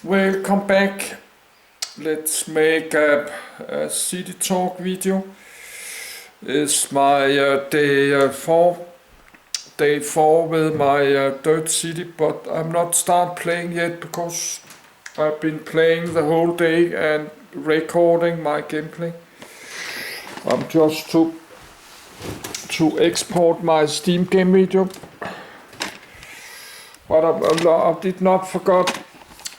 Welcome back. Let's make a city talk video. It's my day 4 with my Dirt City, but I'm not start playing yet because I've been playing the whole day and recording my gameplay. I'm just to export my Steam game video, but I did not forget.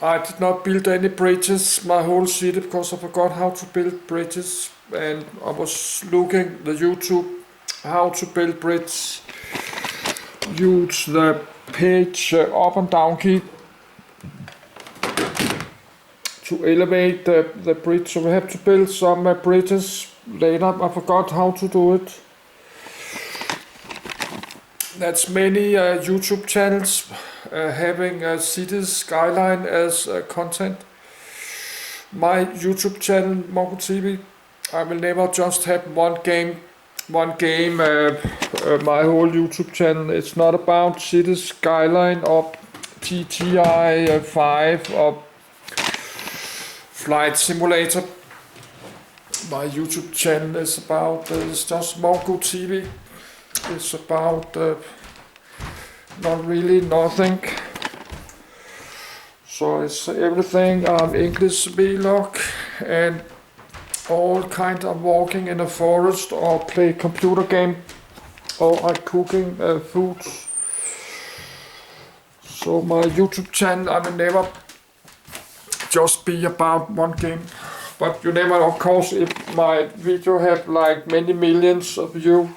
I did not build any bridges my whole city because I forgot how to build bridges, and I was looking the YouTube how to build bridges. Use the page up and down key to elevate the bridge. So we have to build some bridges later. I forgot how to do it. That's many YouTube channels having Cities Skyline as content. My YouTube channel, Mongo TV, I will never just have one game. My whole YouTube channel, it's not about Cities Skyline or GTI 5 or Flight Simulator. My YouTube channel is about, it's just Mongo TV. It's about not really nothing. So it's everything English vlog and all kind of walking in a forest or play computer game or cooking foods. So my YouTube channel, I will never just be about one game. But you never, of course, if my video have like many millions of views.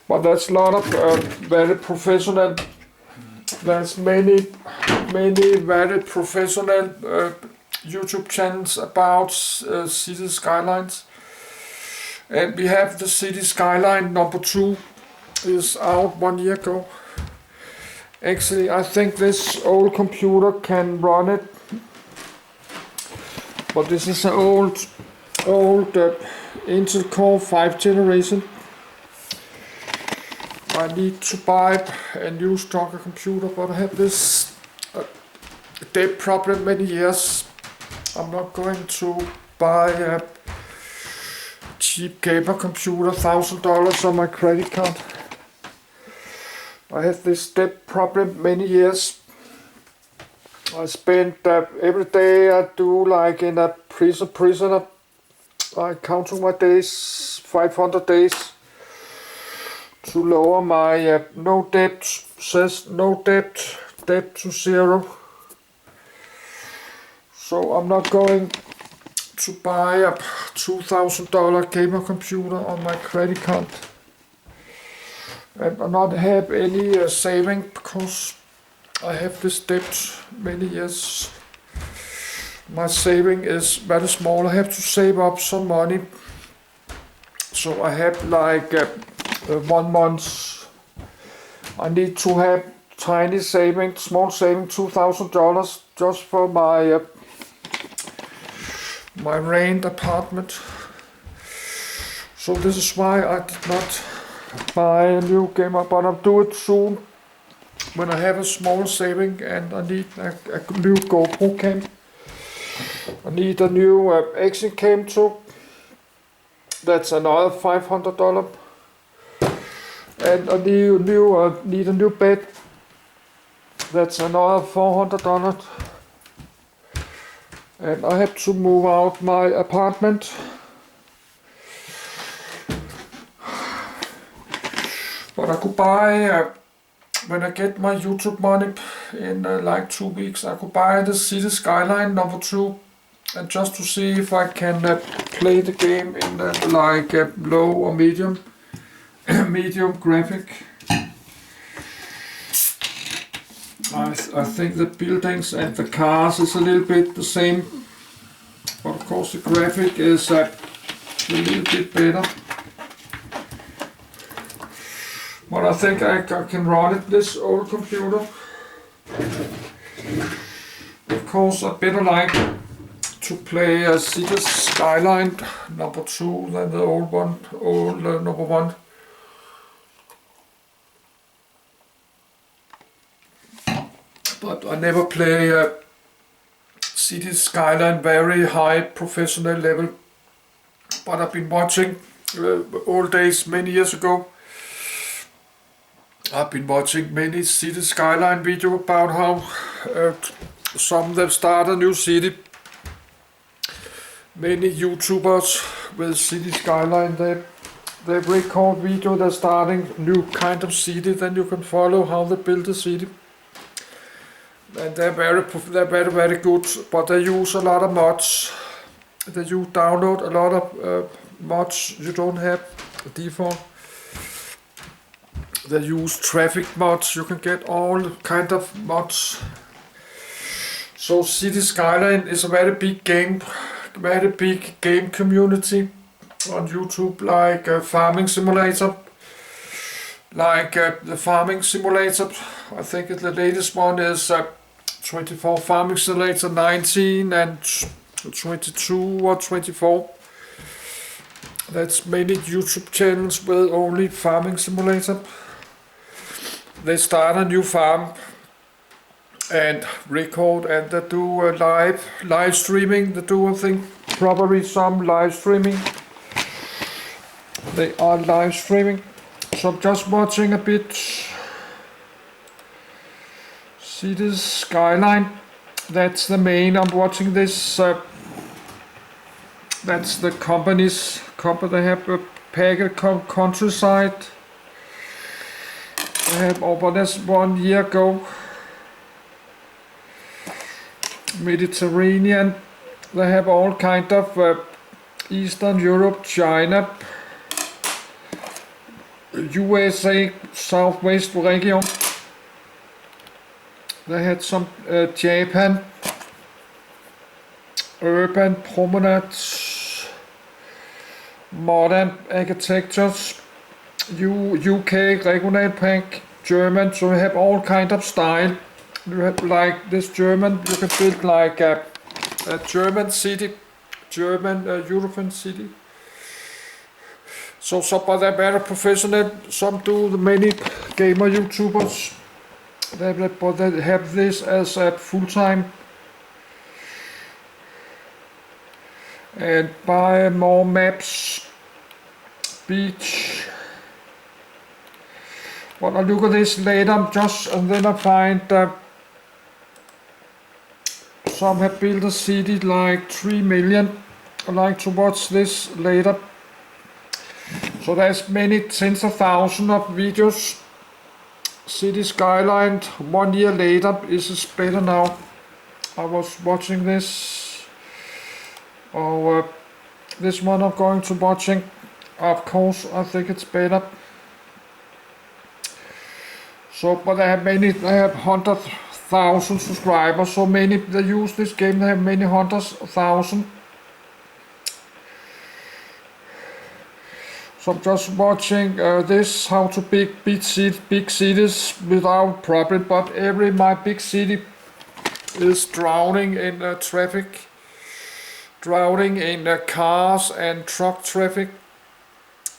But there's a lot of very professional. There's many very professional YouTube channels about Cities Skylines, and we have the Cities Skyline number 2 is out 1 year ago. Actually, I think this old computer can run it, but this is an old Intel Core 5 generation. I need to buy a new stronger computer, but I have this debt problem many years. I'm not going to buy a cheap gamer computer, $1,000 on my credit card. I have this debt problem many years. I spend every day I do like in a prisoner. I count my days, 500 days. To lower my no debt, says no debt to 0. So I'm not going to buy a $2,000 gamer computer on my credit card. And I not have any saving because I have this debt many years. My saving is very small. I have to save up some money. So I have like 1 month. I need to have tiny saving, small saving, $2,000 just for my my rent apartment. So this is why I did not buy a new gamer, but I'll do it soon when I have a small saving and I need a new GoPro cam. I need a new action cam too. That's another $500. And I need a new bed. That's another $400. And I have to move out my apartment. But I could buy, when I get my YouTube money in like 2 weeks, I could buy the Cities Skyline number 2. And just to see if I can play the game in like low or medium graphic. I think the buildings and the cars is a little bit the same, but of course the graphic is a little bit better. But I think I can run it, this old computer. Of course I better like to play a Cities Skyline number 2 than the old number 1. but I never play Cities Skyline very high professional level. But I've been watching old days many years ago. I've been watching many Cities Skyline video about how some of them start a new city. Many YouTubers with Cities Skyline, they record video, they're starting new kind of city, then you can follow how they build the city. And they're very good, but they use a lot of mods. You download a lot of mods you don't have default. They use traffic mods, you can get all kind of mods. So Cities Skyline is a very big game community on YouTube, like Farming Simulator. Like the Farming Simulator, I think the latest one is 24 Farming Simulator 19 and 22 or 24. That's many YouTube channels with only Farming Simulator. They start a new farm and record, and they do live streaming. They do, I think, probably some live streaming. They are live streaming. So I'm just watching a bit Cities Skyline. That's the main. I'm watching this. That's the company. They have a PageUP countryside. They have over this 1 year ago. Mediterranean. They have all kind of Eastern Europe, China, USA, Southwest region. They had some Japan, urban promenades, modern architectures, UK, regional park, German. So we have all kind of style. You have like this German, you can build like a German city, German European city. So but they're very professional. Some do, the many gamer YouTubers, but they have this as a full-time. And buy more maps, beach. But I'll look at this later, and then I find some have built a city like 3 million. I'd like to watch this later. So there's many tens of thousands of videos. City Skyline 1 year later is better now. I was watching this. This one I'm going to watching. Of course, I think it's better. So, but they have 100,000 subscribers. So many they use this game. They have many hundreds of thousands. So I'm just watching this, how to build big cities without problem. But my big city is drowning in traffic, drowning in cars and truck traffic.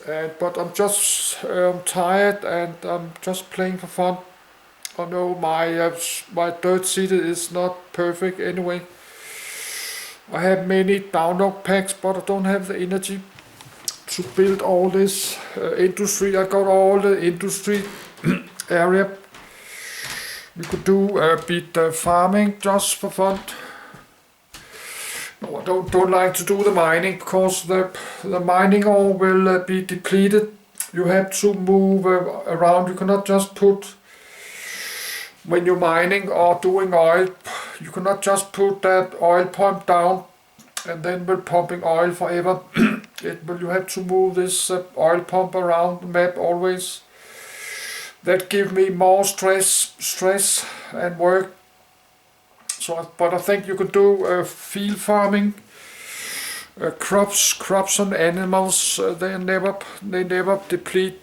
But I'm just tired, and I'm just playing for fun. I know my dirt city is not perfect anyway. I have many download packs, but I don't have the energy to build all this industry. I got all the industry area. We could do a bit farming just for fun. No, I don't like to do the mining, because the mining ore will be depleted. You have to move around. You cannot just put, when you're mining or doing oil, you cannot just put that oil pump down and then will pumping oil forever. You have to move this oil pump around the map always. That give me more stress and work. So, but I think you could do field farming, crops and animals. They never deplete.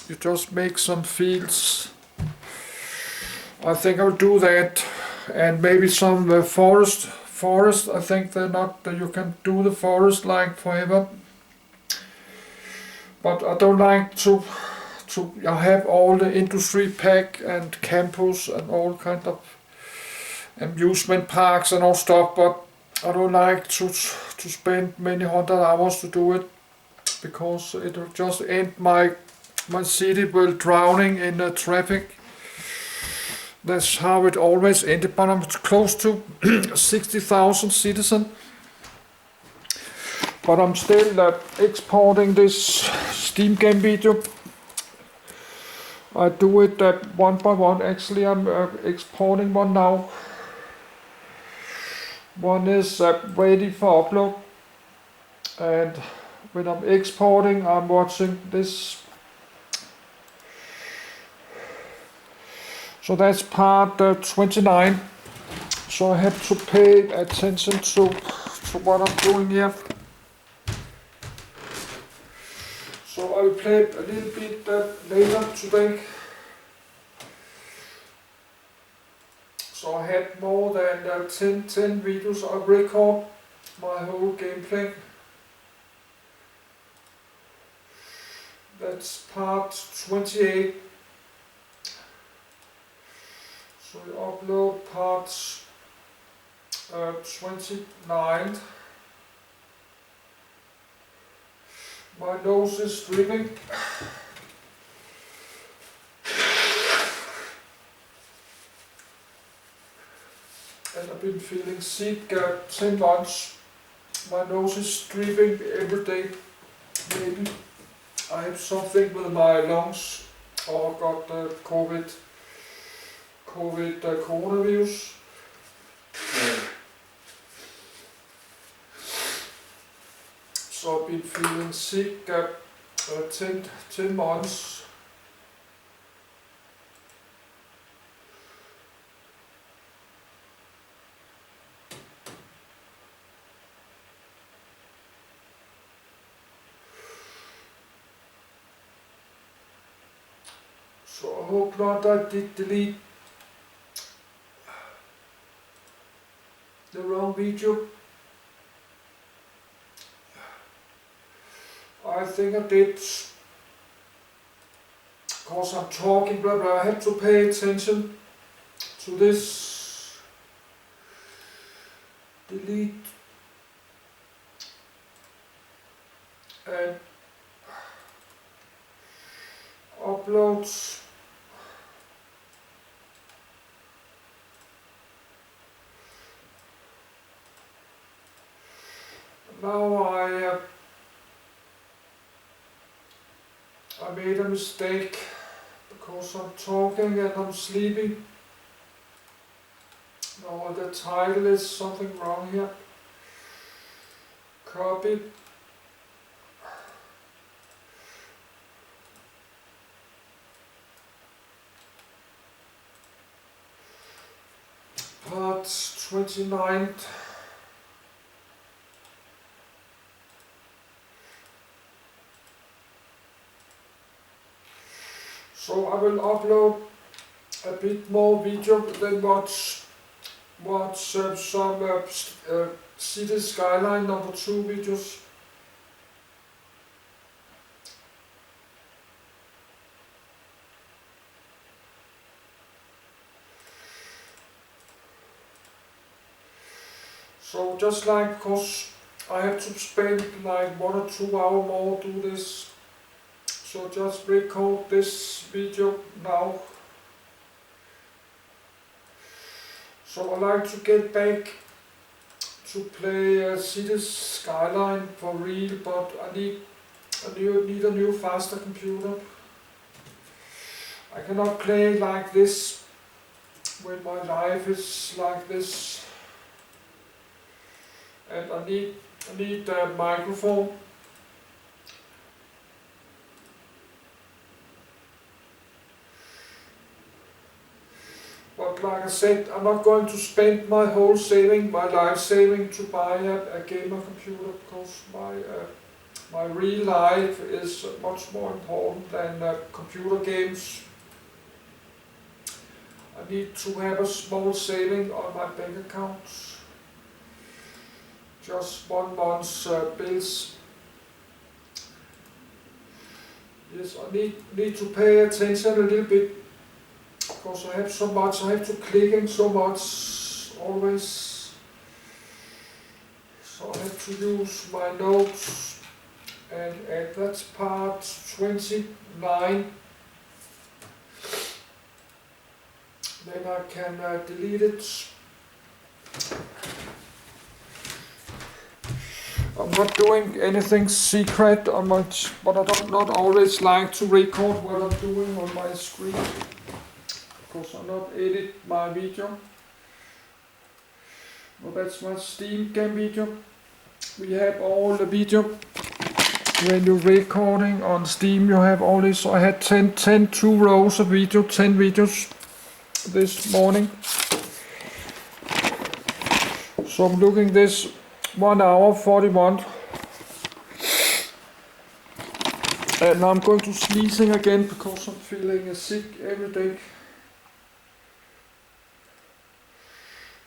You just make some fields. I think I'll do that, and maybe some forest. I think they're not. You can do the forest like forever. But I don't like to have all the industry pack and campus and all kind of amusement parks and all stuff, but I don't like to spend many hundred hours to do it, because it will just end my city will drowning in the traffic. That's how it always ended, but I'm close to 60,000 citizens. But I'm still exporting this Steam game video. I do it one by one. Actually, I'm exporting one now. One is ready for upload. And when I'm exporting, I'm watching this. So that's part 29. So I have to pay attention to what I'm doing here. So I will play a little bit later today. So I had more than 10 videos. I record my whole gameplay. That's part 28. So we upload part 29. My nose is dripping. And I've been feeling sick 10 months. My nose is dripping every day. Maybe I have something with my lungs, or got coronavirus. So I've been feeling sick 10 months. So I hope not I did delete the wrong video. I think I did, because I'm talking blah blah. I have to pay attention to this. Delete and upload. Now I made a mistake, because I'm talking and I'm sleeping. No, the title is something wrong here. Copy. Part 29. So I will upload a bit more video, then watch some Cities Skylines #2 videos. So just like, because I have to spend like 1 or 2 hours more to do this. So just record this video now. So I like to get back to play Cities Skyline for real, but I need a new faster computer. I cannot play like this when my life is like this. And I need a microphone. But like I said, I'm not going to spend my whole saving, my life saving, to buy a gamer computer, because my real life is much more important than computer games. I need to have a small saving on my bank account. Just 1 month's bills. Yes, I need to pay attention a little bit, because I have so much, I have to click in so much always. So I have to use my notes, and that's part 29. Then I can delete it. I'm not doing anything secret on my, but I don't not always like to record what I'm doing on my screen, because I not edit my video. Well, that's my Steam game video. We have all the video. When you're recording on Steam, you have all this. So I had 2 rows of video, 10 videos this morning. So I'm looking this 1 hour 41. And I'm going to sneezing again because I'm feeling sick every day.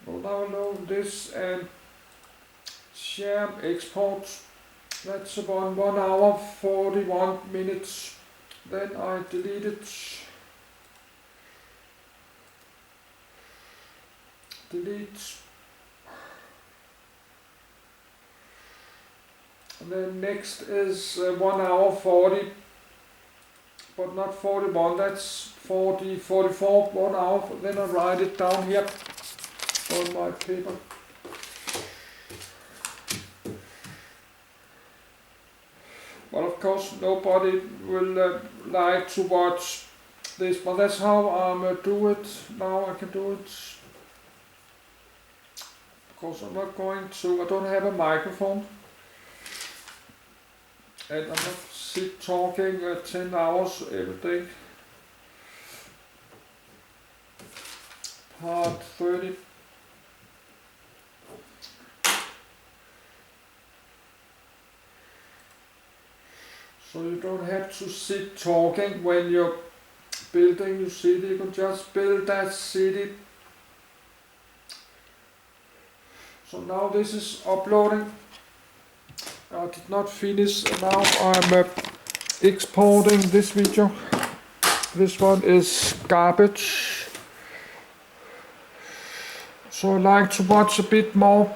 Well, now load this and share export. That's about 1 hour 41 minutes. Then I delete it. Delete. And then next is 1 hour 40, but not 41, that's 40, 44, 1 hour. Then I write it down here on my paper. But of course nobody will like to watch this, but that's how I'm do it. Now I can do it. Because I'm not going to, I don't have a microphone. And I'm not sit talking 10 hours every day. Part 30. So you don't have to sit talking when you're building your city. You can just build that city. So now this is uploading. I did not finish. Now I'm exporting this video. This one is garbage. So I like to watch a bit more,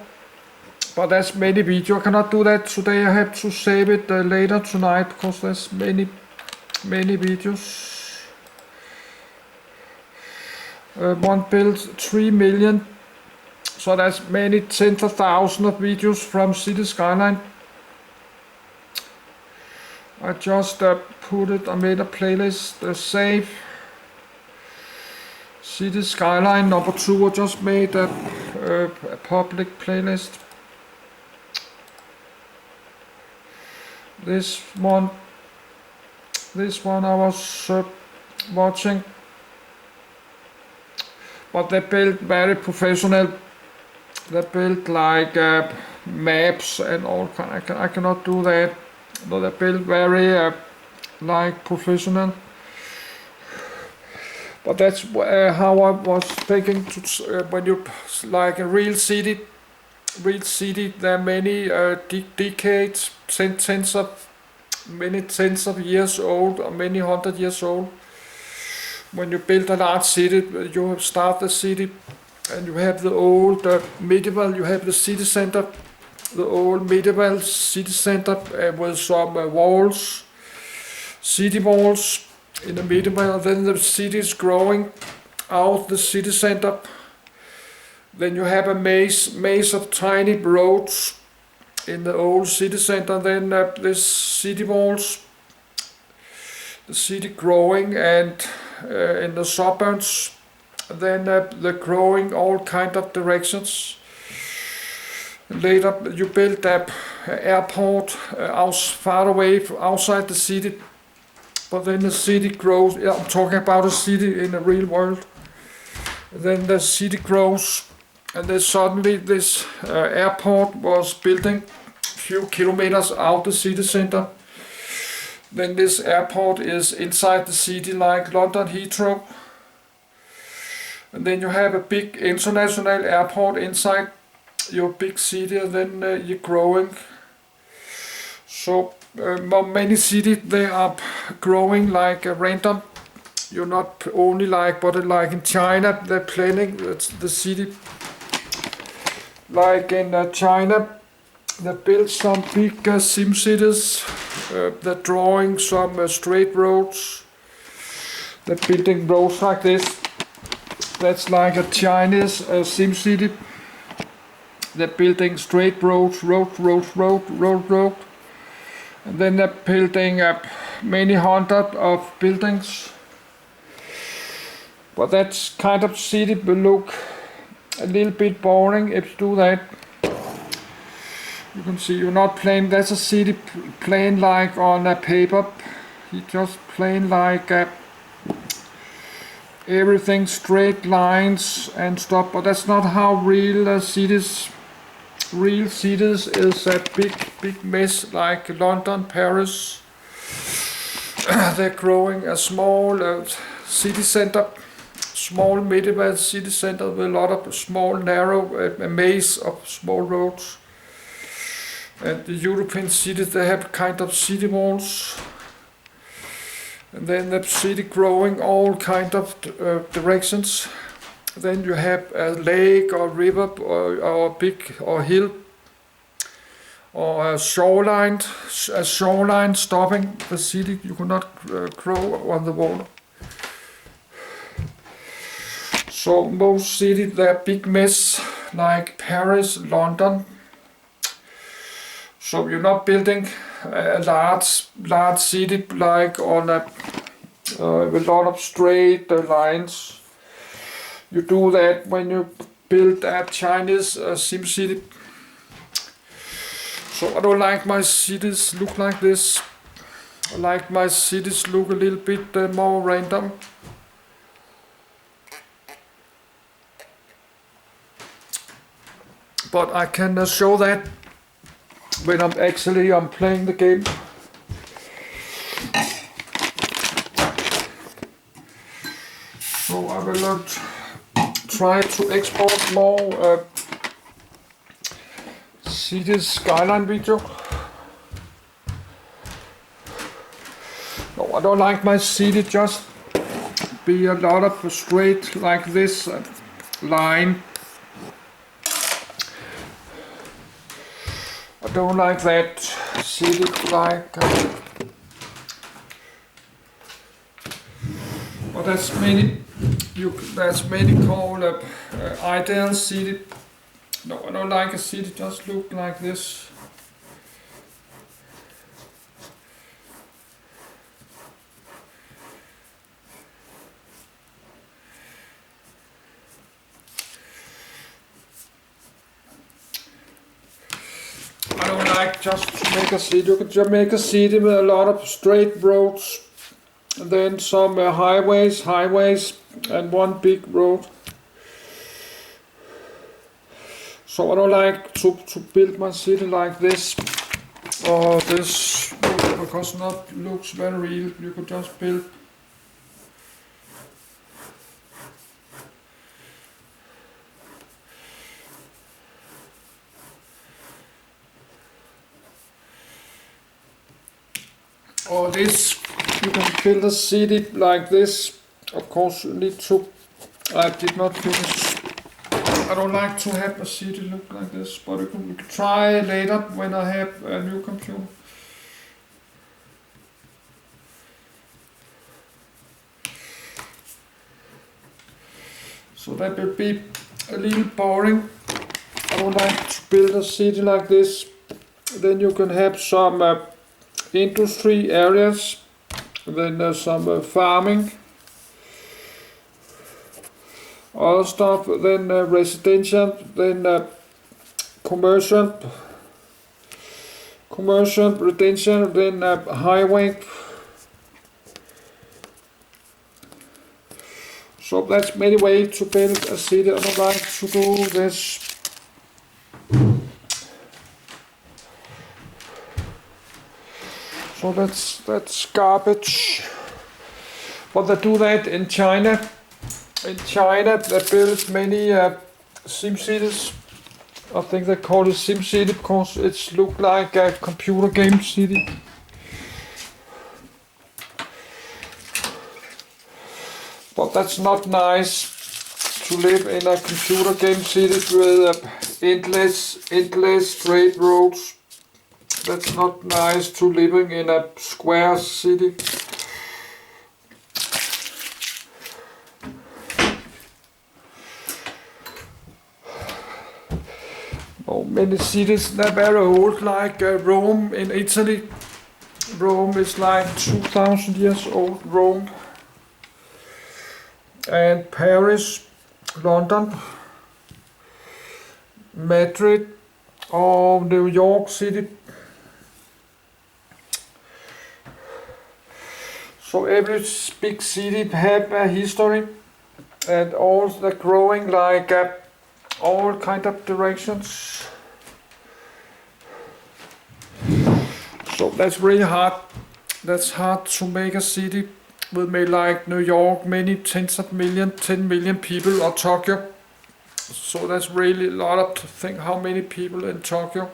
but there's many videos. I cannot do that today. I have to save it later tonight because there's many videos. One build 3 million. So there's many tens of thousands of videos from Cities Skylines. I just put it, I made a playlist, save Cities Skyline number 2. I just made a public playlist. This one I was watching, but they built very professional. They built like maps and all kind. I cannot do that. But they built very like professional. But that's how I was thinking to when you like a real city. There are many decades, many tens of years old, or many 100 years old. When you build a large city, you start the city, and you have the old medieval. You have the city center. The old medieval city center with some walls, city walls in the medieval. Then the city is growing out the city center. Then you have a maze of tiny roads in the old city center. Then this city walls, the city growing, and in the suburbs, then they're growing all kind of directions. Later you build an airport far away outside the city, but then the city grows. I'm talking about a city in the real world. Then the city grows, and then suddenly this airport was building a few kilometers out the city center. Then this airport is inside the city, like London Heathrow. And then you have a big international airport inside your big city, and then you're growing. So many cities, they are growing like random. You're not only like, but like in China, they're planning the city like in China, they built some big sim cities. They're drawing some straight roads. They're building roads like this. That's like a Chinese sim city. They're building straight roads, road. And then they're building many hundred of buildings. But that kind of city will look a little bit boring if you do that. You can see you're not playing, that's a city plain like on a paper. You just plain like everything straight lines and stuff, but that's not how real cities is a big mess like London, Paris. They're growing a small city center, small medieval city center with a lot of small narrow maze of small roads. And the European cities, they have kind of city walls. And then the city growing all kind of directions. Then you have a lake or river or big or hill or a shoreline stopping the city. You cannot grow on the water. So most cities, they're big mess like Paris, London. So you're not building a large city like on a with a lot of straight lines. You do that when you build a Chinese sim city. So I don't like my cities look like this. I like my cities look a little bit more random. But I can show that when I'm playing the game. So I will try to export more Cities Skyline video. No, I don't like my city just be a lot of straight like this line. I don't like that city like but that's many called ideal city. No, I don't like a city just look like this. I don't like just to make a city. You can just make a city with a lot of straight roads, and then some highways, and one big road. So I don't like to build my city like this, or this, because not looks very real. You could just build. Or this, you can build a city like this. Of course you need to, I did not finish. I don't like to have a city look like this, but you can try later when I have a new computer. So that will be a little boring. I don't like to build a city like this. Then you can have some industry areas, then some farming, other stuff, then residential, then commercial, residential, then highway. So that's many ways to build a city. I don't like to do this. So that's garbage. But they do that in China. In China they build many sim cities. I think they call it sim city because it looks like a computer game city. But that's not nice to live in a computer game city with endless straight roads. That's not nice to living in a square city. Oh, many cities that are very old, like Rome in Italy. Rome is like 2000 years old, Rome. And Paris, London, Madrid, or New York City. So every big city have a history, and all the growing like all kind of directions. So that's really hard. That's hard to make a city with me like New York, many tens of millions, 10 million people, or Tokyo. So that's really a lot of think how many people in Tokyo,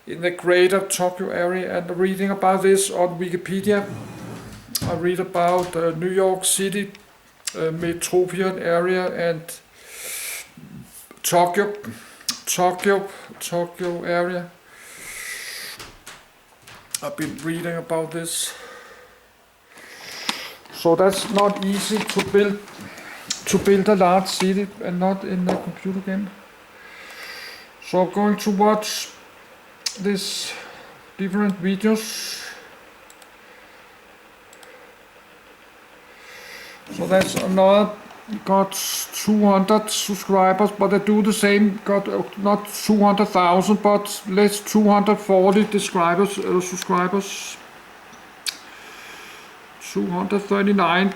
in the greater Tokyo area. And reading about this on Wikipedia, I read about New York City, metropolitan area, and Tokyo area. I've been reading about this. So that's not easy to build a large city, and not in the computer game. So I'm going to watch these different videos. So that's another, got 200 subscribers, but I do the same, got not 200,000, but let's 240 subscribers. 239.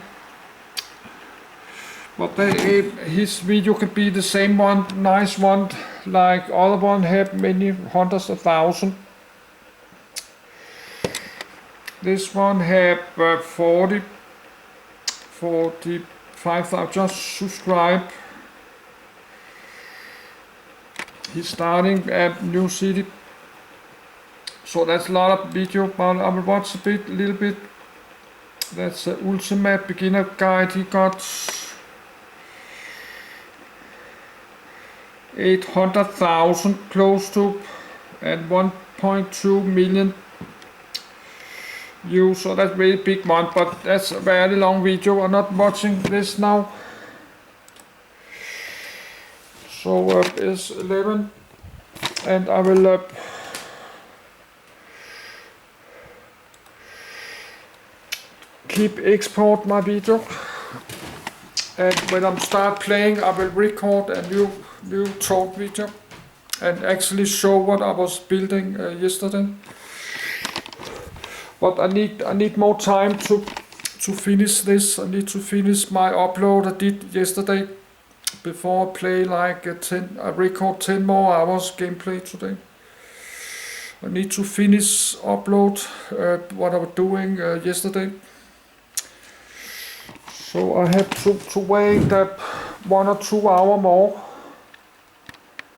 But his video can be the same one, nice one, like other one have many hundreds of thousands. This one have 45,000 just subscribe. He's starting a new city. So that's a lot of video, but I will watch a little bit. That's the ultimate beginner guide. He got 800,000 close to, and 1.2 million views. So that's really big one, but that's a very long video. I'm not watching this now. So it's 11, and I will keep export my video, and when I start playing I will record a new talk video and actually show what I was building yesterday. But I need more time to finish this. I need to finish my upload I did yesterday before I play like I record 10 more hours gameplay today. I need to finish upload what I was doing yesterday. So I have to wait 1 or 2 hours more